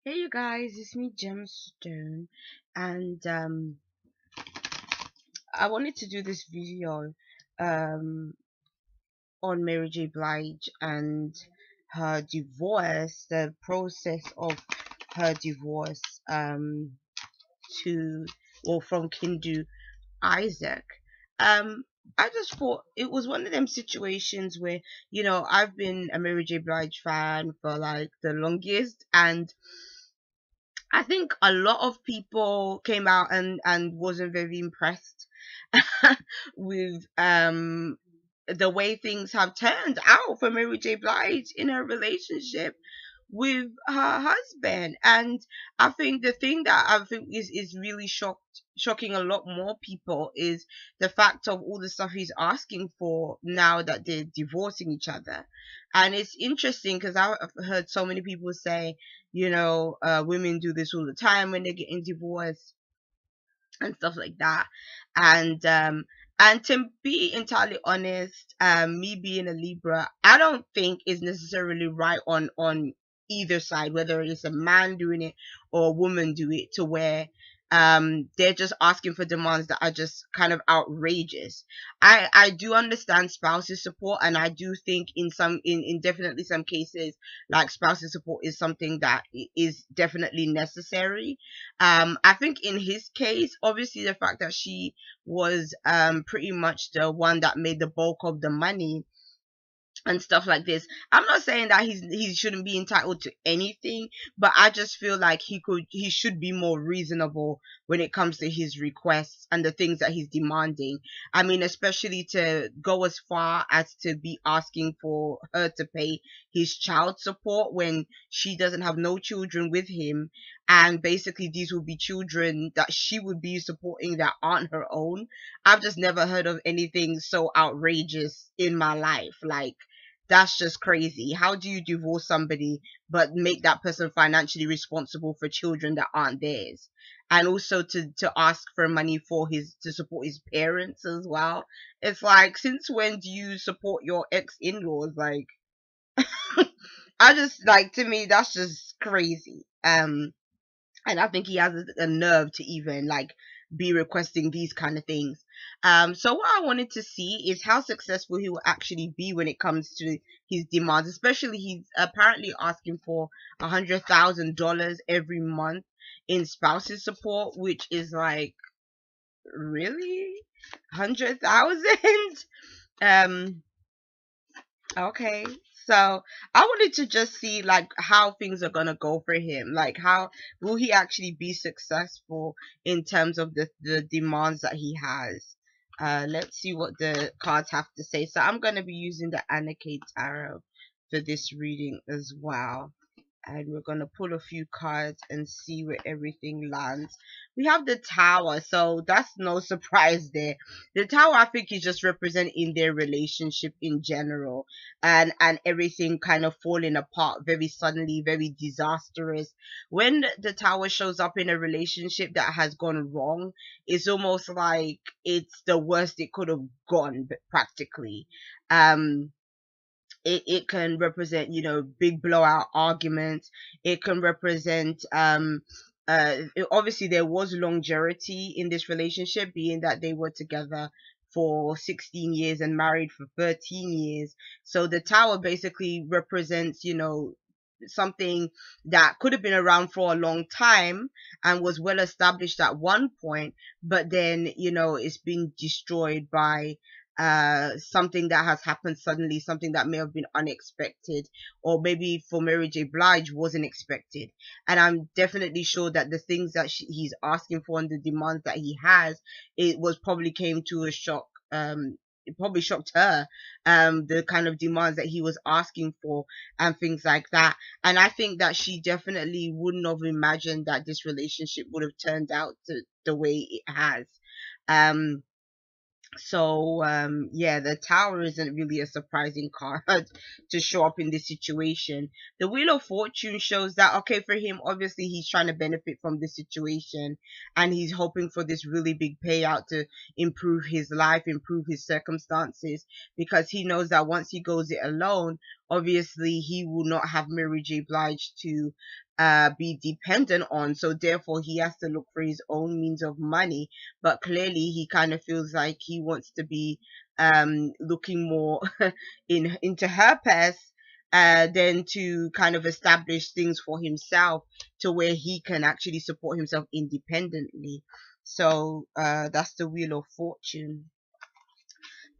Hey you guys, it's me Gemstone, and I wanted to do this video um on Mary J.Blige and her divorce, the process of her divorce to or from Kendu Isaac. Um I just thought it was one of them situations where, I've been a Mary J.Blige fan for like the longest, and I think a lot of people came out and wasn't very impressed with the way things have turned out for Mary J. Blige in her relationship with her husband. And I think the thing that I think is really shocking a lot more people is the fact of all the stuff he's asking for now that they're divorcing each other. And it's interesting because I've heard so many people say, women do this all the time when they're getting divorced and stuff like that. And to be entirely honest, me being a Libra, I don't think is necessarily right on either side, whether it's a man doing it or a woman do it, to where they're just asking for demands that are just kind of outrageous. I do understand spouses support, and I do think in definitely some cases, like, spouses support is something that is definitely necessary. I think in his case, obviously the fact that she was pretty much the one that made the bulk of the money and stuff like this. I'm not saying that he shouldn't be entitled to anything, but I just feel like he should be more reasonable when it comes to his requests and the things that he's demanding. I mean, especially to go as far as to be asking for her to pay his child support when she doesn't have no children with him, and basically these will be children that she would be supporting that aren't her own. I've just never heard of anything so outrageous in my life. Like, that's just crazy. How do you divorce somebody but make that person financially responsible for children that aren't theirs? And also to ask for money for his to support his parents as well. It's like, since when do you support your ex in-laws? Like, I just, like, to me that's just crazy. And I think he has a nerve to even, like, be requesting these kind of things. So what I wanted to see is how successful he will actually be when it comes to his demands. Especially, he's apparently asking for $100,000 every month in spouses support, which is like, really, 100,000. um Okay. So I wanted to just see, like, how things are gonna go for him. Like, how will he actually be successful in terms of the demands that he has. Let's see what the cards have to say. So I'm gonna be using the Anarchy Tarot for this reading as well, and we're going to pull a few cards and see where everything lands. We have the Tower, so that's no surprise there. The Tower, I think, is just representing their relationship in general, and everything kind of falling apart very suddenly, very disastrous. When the Tower shows up in a relationship that has gone wrong, it's almost like it's the worst it could have gone, practically. It can represent, big blowout arguments. It can represent obviously there was longevity in this relationship, being that they were together for 16 years and married for 13 years. So the Tower basically represents, something that could have been around for a long time and was well established at one point, but then, it's been destroyed by something that has happened suddenly, something that may have been unexpected, or maybe for Mary J. Blige wasn't expected. And I'm definitely sure that the things that he's asking for and the demands that he has, it was probably came to a shock. It probably shocked her, the kind of demands that he was asking for and things like that. And I think that she definitely wouldn't have imagined that this relationship would have turned out the way it has. Yeah, the Tower isn't really a surprising card to show up in this situation. The Wheel of Fortune shows that, okay, for him, obviously he's trying to benefit from this situation, and he's hoping for this really big payout to improve his life, improve his circumstances, because he knows that once he goes it alone, obviously he will not have Mary J. Blige to be dependent on, so therefore he has to look for his own means of money. But clearly he kind of feels like he wants to be looking more into her past, than to kind of establish things for himself to where he can actually support himself independently. So that's the Wheel of Fortune.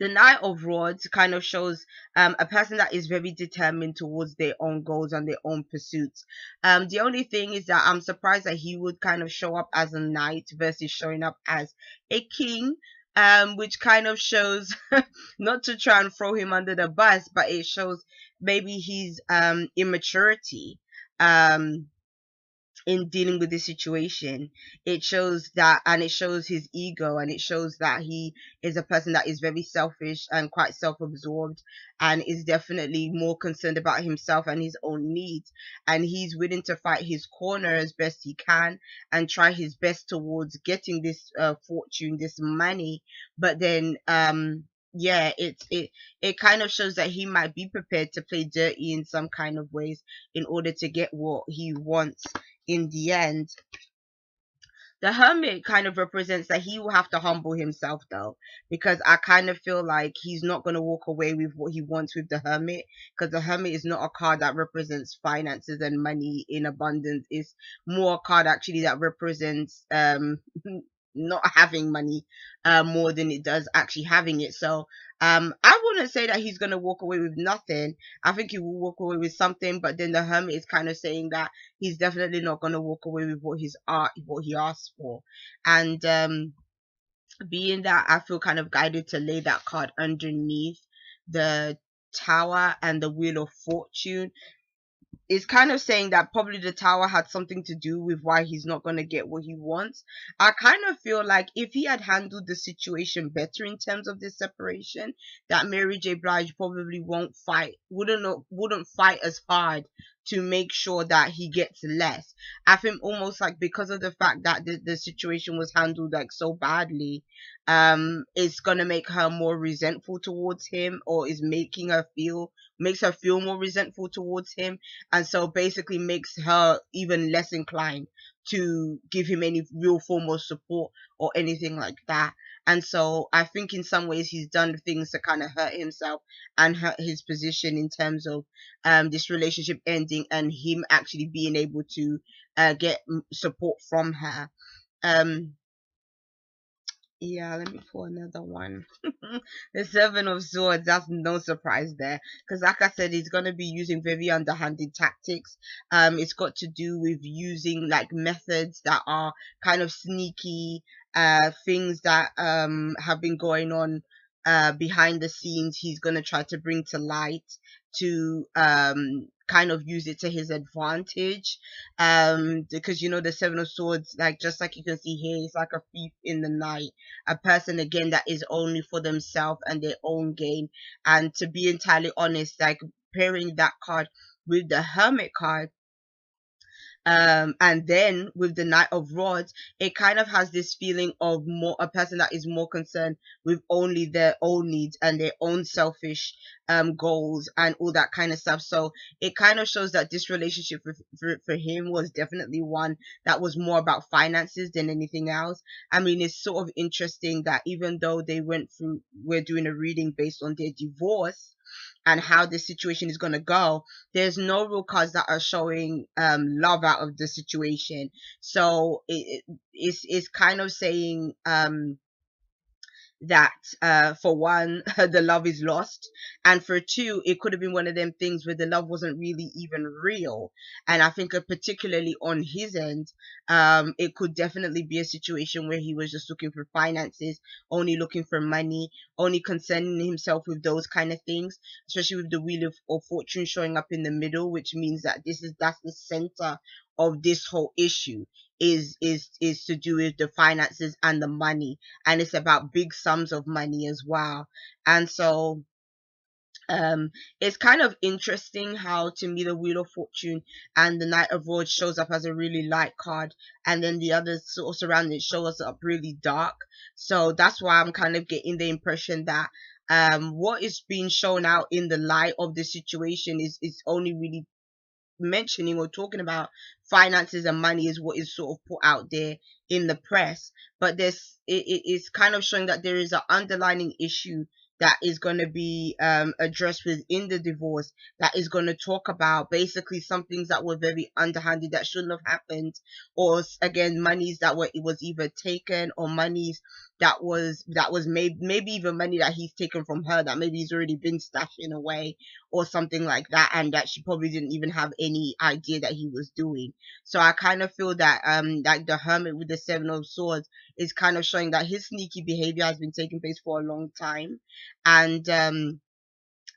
The Knight of Rods kind of shows a person that is very determined towards their own goals and their own pursuits. The only thing is that I'm surprised that he would kind of show up as a knight versus showing up as a king. Which kind of shows, not to try and throw him under the bus, but it shows maybe his immaturity. In dealing with the situation. It shows that, and it shows his ego, and it shows that he is a person that is very selfish and quite self-absorbed, and is definitely more concerned about himself and his own needs, and he's willing to fight his corner as best he can and try his best towards getting this fortune, this money. But then yeah, it kind of shows that he might be prepared to play dirty in some kind of ways in order to get what he wants in the end. The Hermit kind of represents that he will have to humble himself, though, because I kind of feel like he's not going to walk away with what he wants with the Hermit, because the Hermit is not a card that represents finances and money in abundance. It's more a card actually that represents not having money more than it does actually having it. So I wouldn't say that he's going to walk away with nothing. I think he will walk away with something, but then the Hermit is kind of saying that he's definitely not going to walk away with what what he asked for. And being that, I feel kind of guided to lay that card underneath the Tower and the Wheel of Fortune. Is kind of saying that probably the Tower had something to do with why he's not going to get what he wants. I kind of feel like if he had handled the situation better in terms of this separation, that Mary J. Blige probably wouldn't fight as hard to make sure that he gets less. I think almost like because of the fact that the situation was handled like so badly, it's gonna make her more resentful towards him, or is makes her feel more resentful towards him, and so basically makes her even less inclined to give him any real form of support or anything like that. And so I think in some ways he's done things to kind of hurt himself and hurt his position in terms of this relationship ending and him actually being able to get support from her. Um, yeah, let me pull another one. The Seven of Swords, that's no surprise there. Because like I said, he's going to be using very underhanded tactics. It's got to do with using like methods that are kind of sneaky, things that have been going on behind the scenes. He's going to try to bring to light to kind of use it to his advantage, because you know the Seven of Swords, like just like you can see here, it's like a thief in the night, a person again that is only for themselves and their own gain. And to be entirely honest, like pairing that card with the Hermit card, and then with the Knight of Rods, it kind of has this feeling of more a person that is more concerned with only their own needs and their own selfish goals and all that kind of stuff. So it kind of shows that this relationship for him was definitely one that was more about finances than anything else. I mean, it's sort of interesting that even though we're doing a reading based on their divorce and how the situation is going to go, there's no real cards that are showing love out of the situation. So it's kind of saying that for one, the love is lost, and for two, it could have been one of them things where the love wasn't really even real. And I think particularly on his end, it could definitely be a situation where he was just looking for finances, only looking for money, only concerning himself with those kind of things, especially with the Wheel of Fortune showing up in the middle, which means that that's the center of this whole issue, is to do with the finances and the money, and it's about big sums of money as well. And so it's kind of interesting how, to me, the Wheel of Fortune and the Knight of Rods shows up as a really light card, and then the others sort of surrounding it show us up really dark. So that's why I'm kind of getting the impression that what is being shown out in the light of the situation is only really mentioning or talking about finances and money is what is sort of put out there in the press, but it is kind of showing that there is an underlying issue that is going to be addressed within the divorce, that is going to talk about basically some things that were very underhanded that shouldn't have happened, or again monies that were, it was either taken, or monies that was maybe even money that he's taken from her that maybe he's already been stashing away or something like that, and that she probably didn't even have any idea that he was doing. So I kind of feel that like the Hermit with the Seven of Swords is kind of showing that his sneaky behavior has been taking place for a long time, and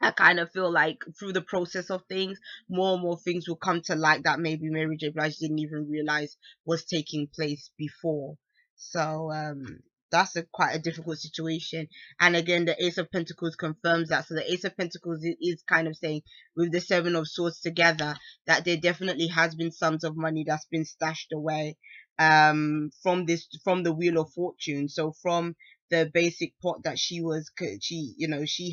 I kind of feel like through the process of things, more and more things will come to light that maybe Mary J. Blige didn't even realize was taking place before. So that's quite a difficult situation. And again, the Ace of Pentacles confirms that. So the Ace of Pentacles is kind of saying with the Seven of Swords together that there definitely has been sums of money that's been stashed away from the Wheel of Fortune. So from the basic pot that she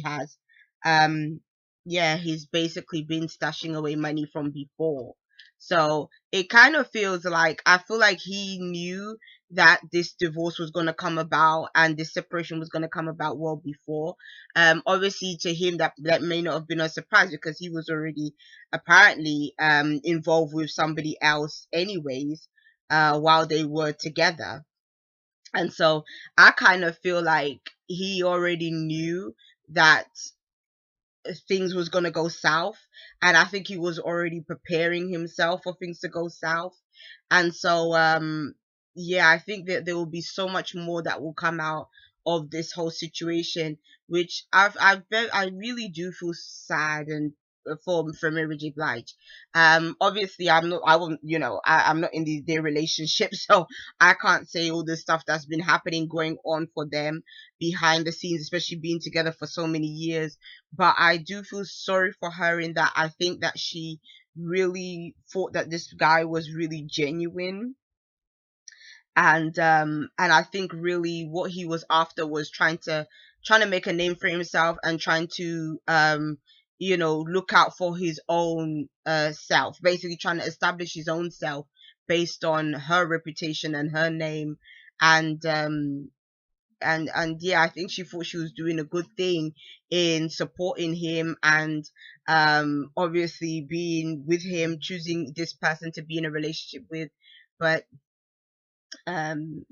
has, um yeah, he's basically been stashing away money from before. So it kind of feels like, I feel like he knew that this divorce was going to come about and this separation was going to come about well before. Obviously to him that may not have been a surprise, because he was already apparently involved with somebody else anyways while they were together. And so I kind of feel like he already knew that things was going to go south, and I think he was already preparing himself for things to go south. And so yeah, I think that there will be so much more that will come out of this whole situation, which I really do feel sad and for Mary J. Blige. Obviously I won't, I'm not in their relationship, so I can't say all the stuff that's been happening going on for them behind the scenes, especially being together for so many years. But I do feel sorry for her in that I think that she really thought that this guy was really genuine, and I think really what he was after was trying to make a name for himself, and trying to look out for his own self, basically trying to establish his own self based on her reputation and her name. And um and and yeah, I think she thought she was doing a good thing in supporting him, and obviously being with him, choosing this person to be in a relationship with. But um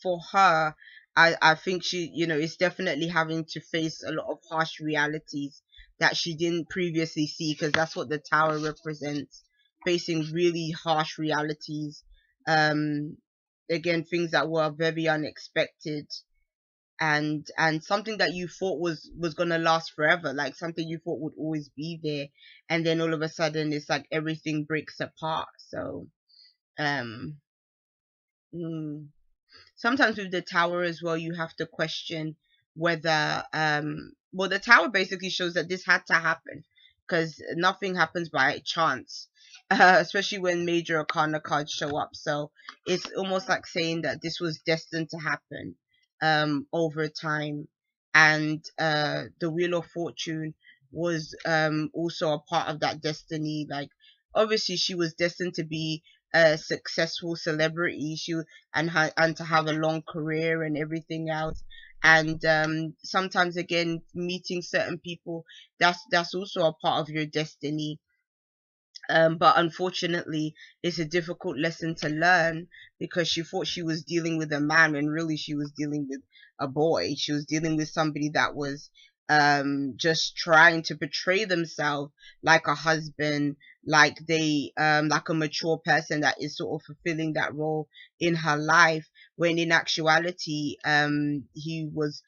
for her, I think she, is definitely having to face a lot of harsh realities that she didn't previously see, because that's what the Tower represents, facing really harsh realities. Um, Again, things that were very unexpected, and something that you thought was gonna last forever, like something you thought would always be there, and then all of a sudden it's like everything breaks apart. So um. mm, sometimes with the Tower as well, you have to question whether well, the Tower basically shows that this had to happen, because nothing happens by chance, especially when major arcana cards show up. So it's almost like saying that this was destined to happen over time. And the Wheel of Fortune was also a part of that destiny. Like, obviously she was destined to be a successful celebrity, and to have a long career and everything else. And sometimes again, meeting certain people, that's also a part of your destiny. But unfortunately, it's a difficult lesson to learn, because she thought she was dealing with a man when really she was dealing with a boy. She was dealing with somebody that was just trying to portray themselves like a husband, like a mature person that is sort of fulfilling that role in her life, when in actuality he was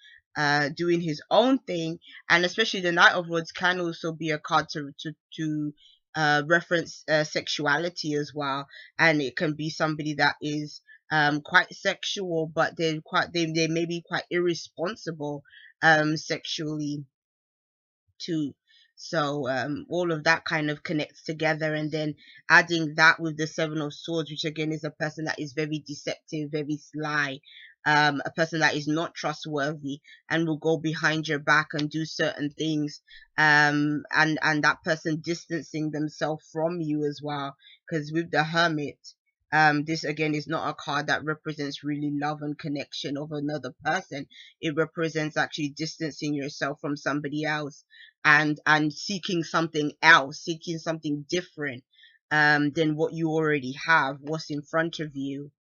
doing his own thing. And especially the Knight of Rods can also be a card to reference sexuality as well, and it can be somebody that is quite sexual, but they may be quite irresponsible sexually too. So all of that kind of connects together, and then adding that with the Seven of Swords, which again is a person that is very deceptive, very sly, a person that is not trustworthy and will go behind your back and do certain things, and that person distancing themselves from you as well. Because with the Hermit, this again is not a card that represents really love and connection of another person. It represents actually distancing yourself from somebody else, and seeking something else, seeking something different than what you already have, what's in front of you.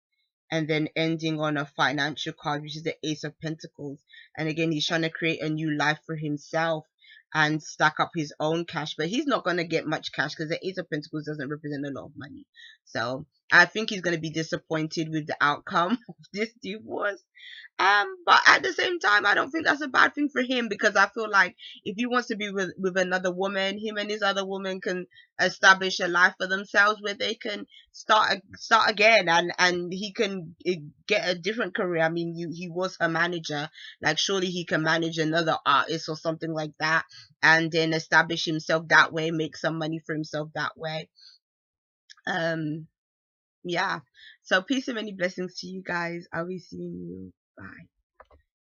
And then ending on a financial card, which is the Ace of Pentacles. And again, he's trying to create a new life for himself and stack up his own cash, but he's not going to get much cash because the Ace of Pentacles doesn't represent a lot of money. So I think he's going to be disappointed with the outcome of this divorce. But at the same time, I don't think that's a bad thing for him, because I feel like if he wants to be with another woman, him and his other woman can establish a life for themselves where they can start again, and he can get a different career. I mean, he was her manager. Like, surely he can manage another artist or something like that, and then establish himself that way, make some money for himself that way. Yeah. So peace and many blessings to you guys. I'll be seeing you. Bye.